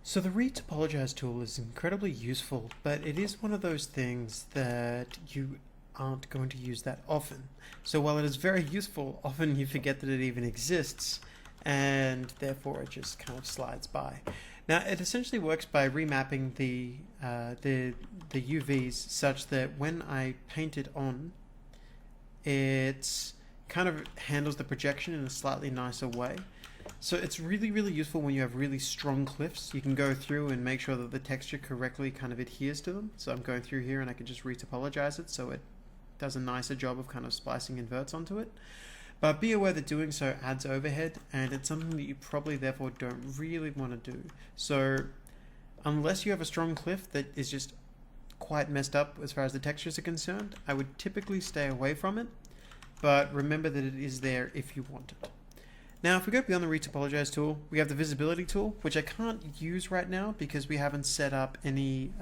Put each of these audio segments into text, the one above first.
So the retopologize tool is incredibly useful, but it is one of those things that you aren't going to use that often. So while it is very useful, often you forget that it even exists, and therefore it just kind of slides by. Now it essentially works by remapping the UVs such that when I paint it on, it kind of handles the projection in a slightly nicer way. So it's really, really useful when you have really strong cliffs. You can go through and make sure that the texture correctly kind of adheres to them. So I'm going through here and I can just retopologize it so it does a nicer job of kind of splicing inverts onto it. But be aware that doing so adds overhead, and it's something that you probably therefore don't really want to do. So unless you have a strong cliff that is just quite messed up as far as the textures are concerned, I would typically stay away from it. But remember that it is there if you want it. Now, if we go beyond the retopologize tool, we have the visibility tool, which I can't use right now because we haven't set up any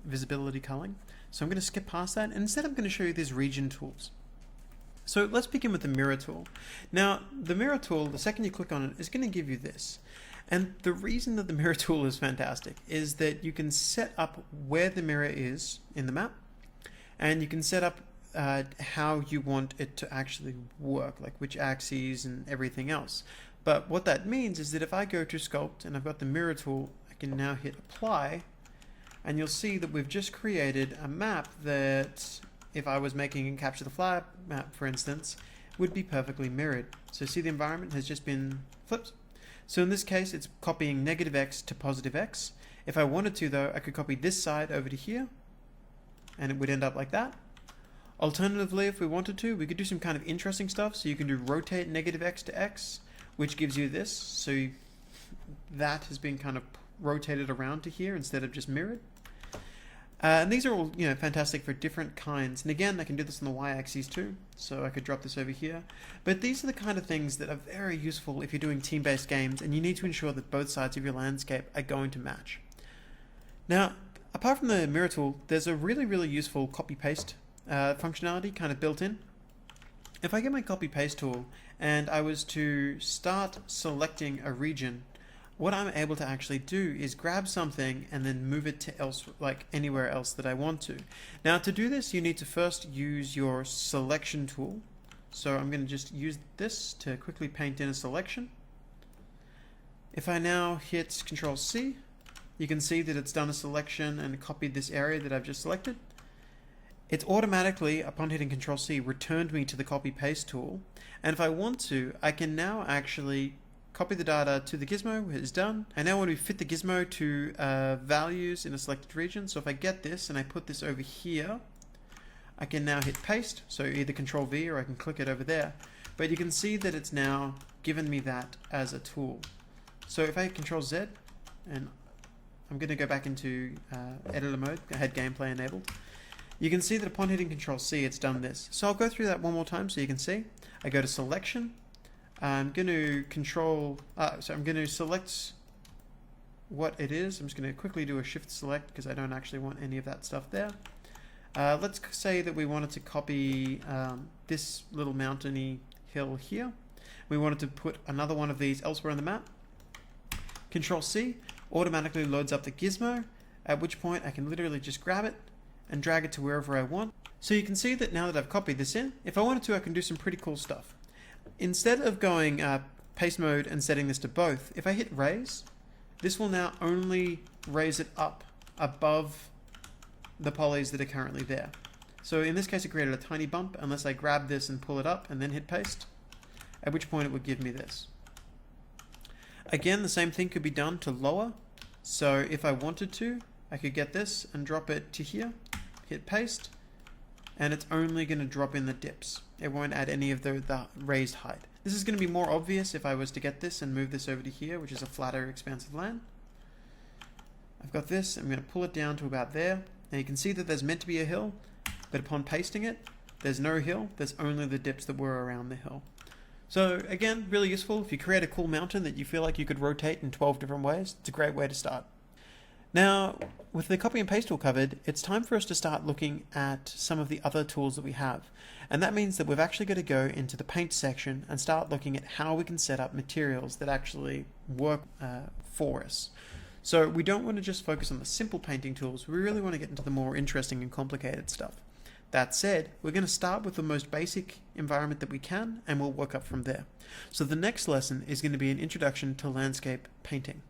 visibility culling. So I'm going to skip past that, and instead I'm going to show you these region tools. So let's begin with the mirror tool. Now, the mirror tool, the second you click on it, is going to give you this. And the reason that the mirror tool is fantastic is that you can set up where the mirror is in the map, and you can set up how you want it to actually work, like which axes and everything else. But what that means is that if I go to sculpt and I've got the mirror tool, I can now hit apply, and you'll see that we've just created a map that, if I was making a capture the flag map, for instance, would be perfectly mirrored. So see, the environment has just been flipped. So in this case, it's copying negative X to positive X. If I wanted to, though, I could copy this side over to here, and it would end up like that. Alternatively, if we wanted to, we could do some kind of interesting stuff. So you can do rotate negative X to X, which gives you this. So that has been kind of rotated around to here instead of just mirrored. And these are all, fantastic for different kinds. And again, I can do this on the y-axis too. So I could drop this over here. But these are the kind of things that are very useful if you're doing team-based games and you need to ensure that both sides of your landscape are going to match. Now, apart from the mirror tool, there's a really, really useful copy-paste functionality kind of built in. If I get my copy-paste tool and I was to start selecting a region, what I'm able to actually do is grab something and then move it to anywhere else that I want to. Now, to do this, you need to first use your selection tool. So I'm going to just use this to quickly paint in a selection. If I now hit Control C, you can see that it's done a selection and copied this area that I've just selected. It's automatically, upon hitting Control C, returned me to the copy paste tool. And if I want to, I can now actually copy the data to the gizmo. It is done. And now when we fit the gizmo to values in a selected region, so if I get this and I put this over here, I can now hit paste. So either Control V or I can click it over there. But you can see that it's now given me that as a tool. So if I hit Control Z, and I'm going to go back into editor mode, I had gameplay enabled. You can see that upon hitting Control C, it's done this. So I'll go through that one more time so you can see. I go to selection. I'm going to I'm going to select what it is. I'm just going to quickly do a shift select because I don't actually want any of that stuff there. Let's say that we wanted to copy this little mountainy hill here. We wanted to put another one of these elsewhere on the map. Control C automatically loads up the gizmo, at which point I can literally just grab it and drag it to wherever I want. So you can see that now that I've copied this in, if I wanted to, I can do some pretty cool stuff. Instead of going paste mode and setting this to both, if I hit raise, this will now only raise it up above the polys that are currently there. So in this case, it created a tiny bump unless I grab this and pull it up and then hit paste, at which point it would give me this. Again, the same thing could be done to lower. So if I wanted to, I could get this and drop it to here, hit paste, and it's only going to drop in the dips. It won't add any of the raised height. This is going to be more obvious if I was to get this and move this over to here, which is a flatter, expansive land. I've got this, I'm going to pull it down to about there. Now you can see that there's meant to be a hill, but upon pasting it, there's no hill, there's only the dips that were around the hill. So again, really useful. If you create a cool mountain that you feel like you could rotate in 12 different ways, it's a great way to start. Now, with the copy and paste tool covered, it's time for us to start looking at some of the other tools that we have. And that means that we've actually got to go into the paint section and start looking at how we can set up materials that actually work for us. So we don't want to just focus on the simple painting tools, we really want to get into the more interesting and complicated stuff. That said, we're going to start with the most basic environment that we can, and we'll work up from there. So the next lesson is going to be an introduction to landscape painting.